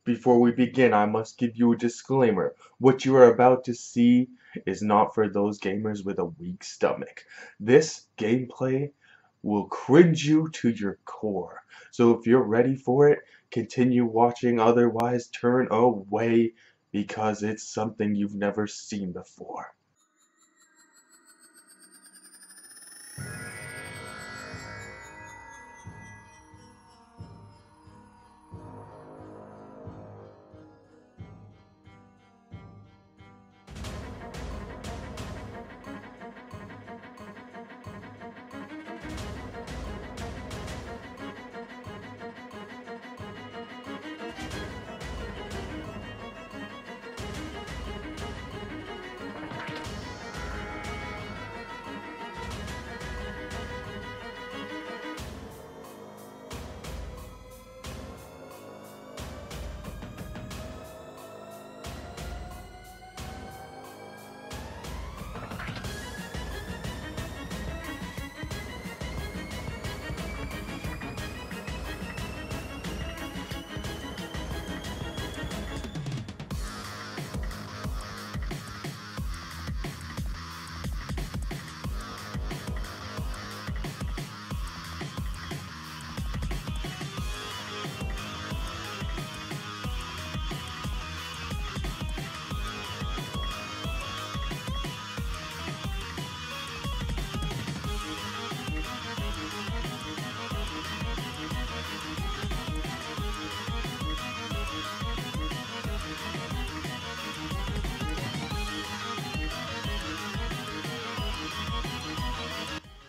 Before we begin, I must give you a disclaimer. What you are about to see is not for those gamers with a weak stomach. This gameplay will cringe you to your core. So if you're ready for it, continue watching, otherwise turn away because it's something you've never seen before.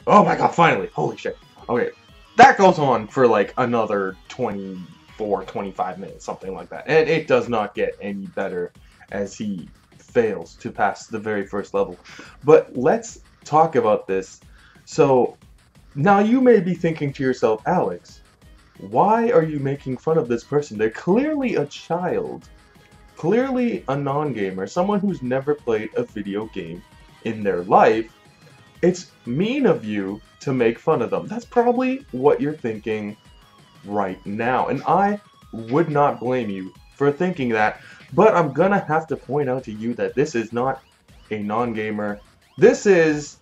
Oh my god, finally! Holy shit. Okay, that goes on for like another 24, 25 minutes, something like that. And it does not get any better as he fails to pass the very first level. But let's talk about this. So, now you may be thinking to yourself, Alex, why are you making fun of this person? They're clearly a child. Clearly a non-gamer, someone who's never played a video game in their life. It's mean of you to make fun of them. That's probably what you're thinking right now. And I would not blame you for thinking that. But I'm gonna have to point out to you that this is not a non-gamer. This is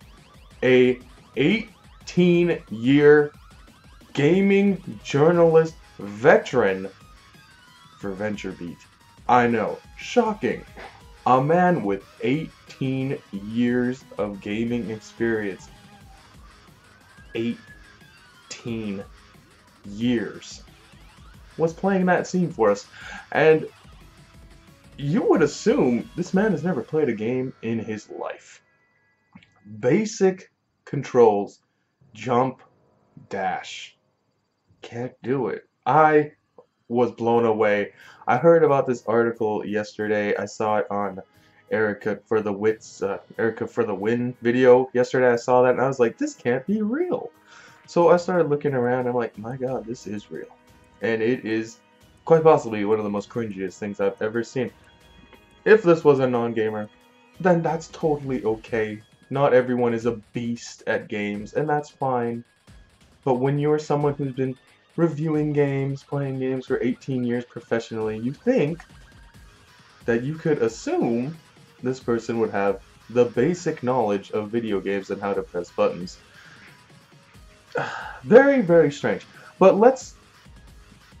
a 18-year gaming journalist veteran for VentureBeat. I know, shocking. A man with 18 years of gaming experience. 18 years. Was playing that scene for us. And you would assume this man has never played a game in his life. Basic controls. Jump, dash. Can't do it. I was blown away. I heard about this article yesterday. I saw it on Erica for the Win video yesterday. I saw that and I was like, this can't be real. So I started looking around. I'm like, my god, this is real. And it is quite possibly one of the most cringiest things I've ever seen. If this was a non-gamer, then that's totally okay. Not everyone is a beast at games, and that's fine. But when you're someone who's been reviewing games, playing games for 18 years professionally, you think that you could assume this person would have the basic knowledge of video games and how to press buttons. Very, very strange. But let's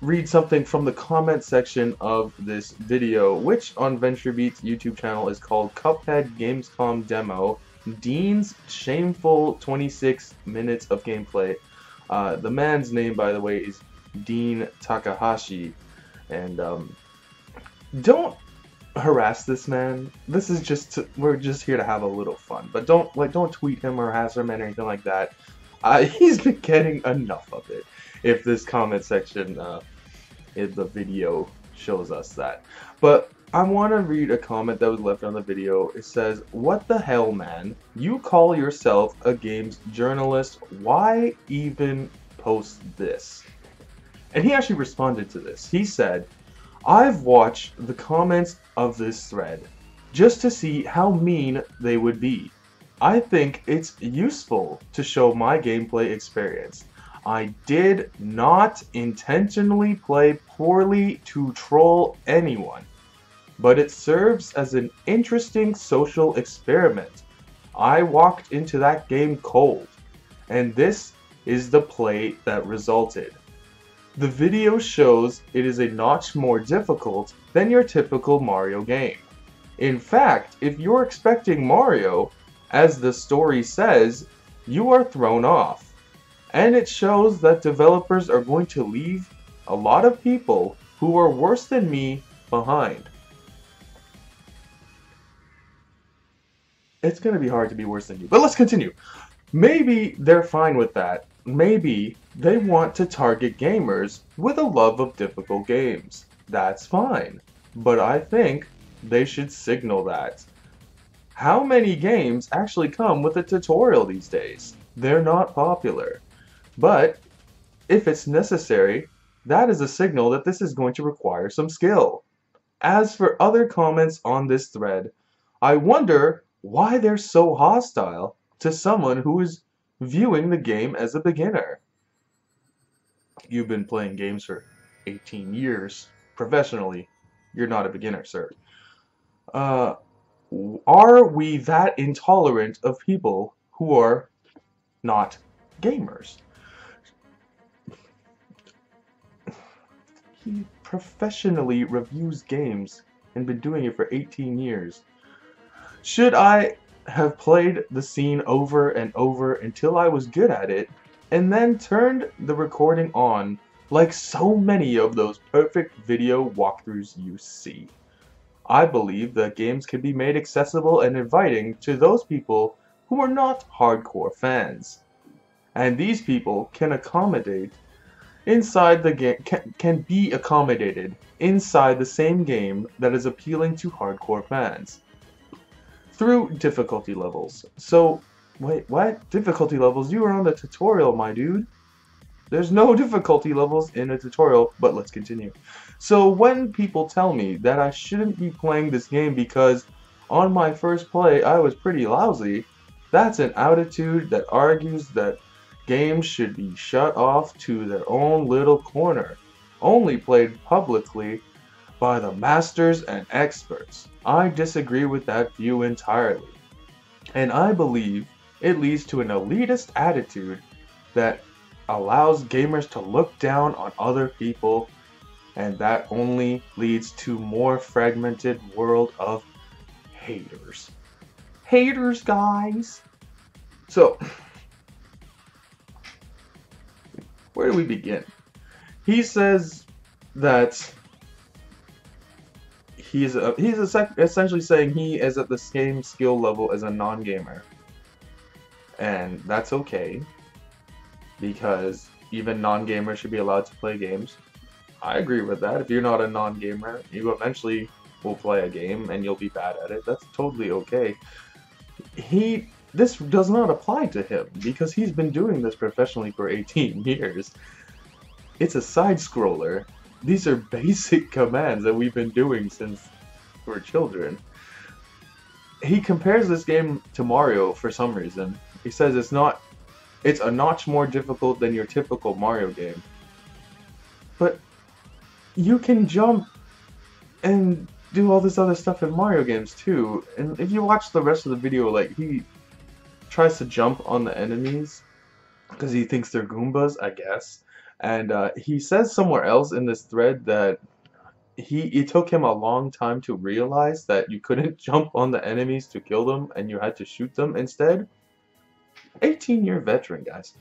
read something from the comment section of this video, which on VentureBeat's YouTube channel is called Cuphead Gamescom Demo, Dean's Shameful 26 Minutes of Gameplay. The man's name, by the way, is Dean Takahashi, and don't harass this man. This is we're just here to have a little fun, but don't tweet him or harass him or anything like that. He's been getting enough of it. If this comment section in the video shows us that, but I want to read a comment that was left on the video. It says, "What the hell, man? You call yourself a games journalist. Why even post this?" And he actually responded to this. He said, "I've watched the comments of this thread just to see how mean they would be. I think it's useful to show my gameplay experience. I did not intentionally play poorly to troll anyone, but it serves as an interesting social experiment. I walked into that game cold, and this is the play that resulted. The video shows it is a notch more difficult than your typical Mario game. In fact, if you're expecting Mario, as the story says, you are thrown off. And it shows that developers are going to leave a lot of people who are worse than me behind. It's going to be hard to be worse than you, but let's continue. Maybe they're fine with that. Maybe they want to target gamers with a love of difficult games. That's fine. But I think they should signal that. How many games actually come with a tutorial these days? They're not popular. But if it's necessary, that is a signal that this is going to require some skill. As for other comments on this thread, I wonder why they're so hostile to someone who is viewing the game as a beginner. You've been playing games for 18 years professionally. You're not a beginner, sir. Are we that intolerant of people who are not gamers? He professionally reviews games and been doing it for 18 years. Should I have played the scene over and over until I was good at it, and then turned the recording on like so many of those perfect video walkthroughs you see? I believe that games can be made accessible and inviting to those people who are not hardcore fans. And these people can accommodate inside the game, can be accommodated inside the same game that is appealing to hardcore fans through difficulty levels. So, wait, what? Difficulty levels? You were on the tutorial, my dude. There's no difficulty levels in a tutorial, but let's continue. So when people tell me that I shouldn't be playing this game because on my first play I was pretty lousy, that's an attitude that argues that games should be shut off to their own little corner, only played publicly by the masters and experts. I disagree with that view entirely, and I believe it leads to an elitist attitude that allows gamers to look down on other people, and that only leads to more fragmented world of haters. Haters, guys! So, where do we begin? He says that he's essentially saying he is at the same skill level as a non-gamer. And that's okay, because even non-gamers should be allowed to play games. I agree with that. If you're not a non-gamer, you eventually will play a game and you'll be bad at it. That's totally okay. This does not apply to him because he's been doing this professionally for 18 years. It's a side scroller. These are basic commands that we've been doing since we're children. He compares this game to Mario for some reason. He says it's a notch more difficult than your typical Mario game. But you can jump and do all this other stuff in Mario games too. And if you watch the rest of the video, like, he tries to jump on the enemies because he thinks they're Goombas, I guess. And he says somewhere else in this thread that it took him a long time to realize that you couldn't jump on the enemies to kill them and you had to shoot them instead. 18-year veteran, guys.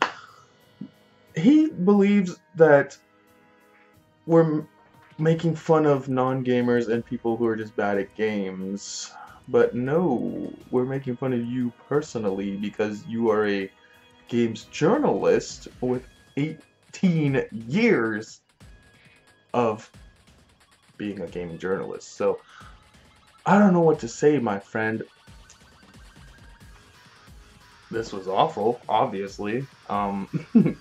He believes that we're making fun of non-gamers and people who are just bad at games. But no, we're making fun of you personally because you are a games journalist with 18 years of being a gaming journalist. So, I don't know what to say, my friend. This was awful, obviously. Trying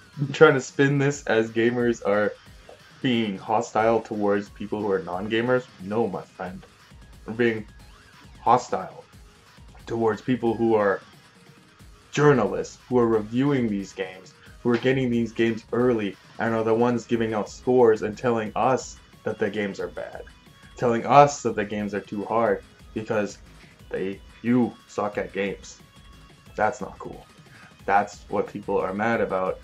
to spin this as gamers are being hostile towards people who are non-gamers. No, my friend. We're being hostile towards people who are journalists, who are reviewing these games, who are getting these games early and are the ones giving out scores and telling us that the games are bad. Telling us that the games are too hard because you suck at games. That's not cool. That's what people are mad about.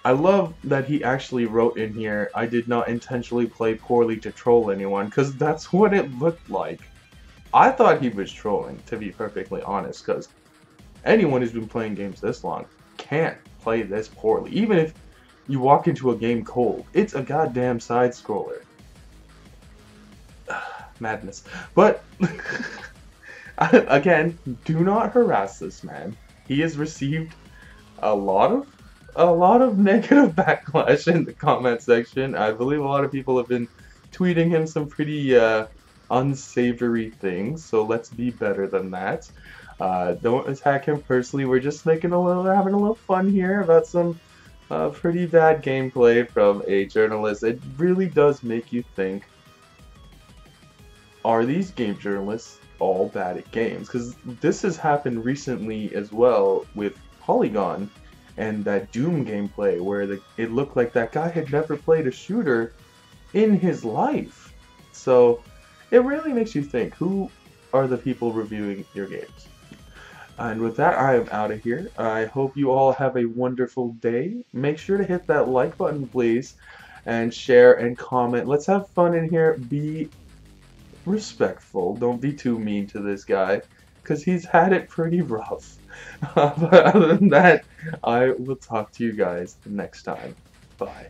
I love that he actually wrote in here, I did not intentionally play poorly to troll anyone, because that's what it looked like. I thought he was trolling, to be perfectly honest, because anyone who's been playing games this long can't play this poorly. Even if you walk into a game cold, it's a goddamn side scroller. Madness. But again, do not harass this man. He has received a lot of negative backlash in the comment section. I believe a lot of people have been tweeting him some pretty unsavory things, so let's be better than that. Don't attack him personally. We're just having a little fun here about some pretty bad gameplay from a journalist. It really does make you think, are these game journalists all bad at games? Because this has happened recently as well with Polygon and that Doom gameplay where it looked like that guy had never played a shooter in his life. So it really makes you think, who are the people reviewing your games? And with that, I am out of here. I hope you all have a wonderful day. Make sure to hit that like button, please, and share and comment. Let's have fun in here. Be respectful. Don't be too mean to this guy, because he's had it pretty rough. But other than that, I will talk to you guys next time. Bye.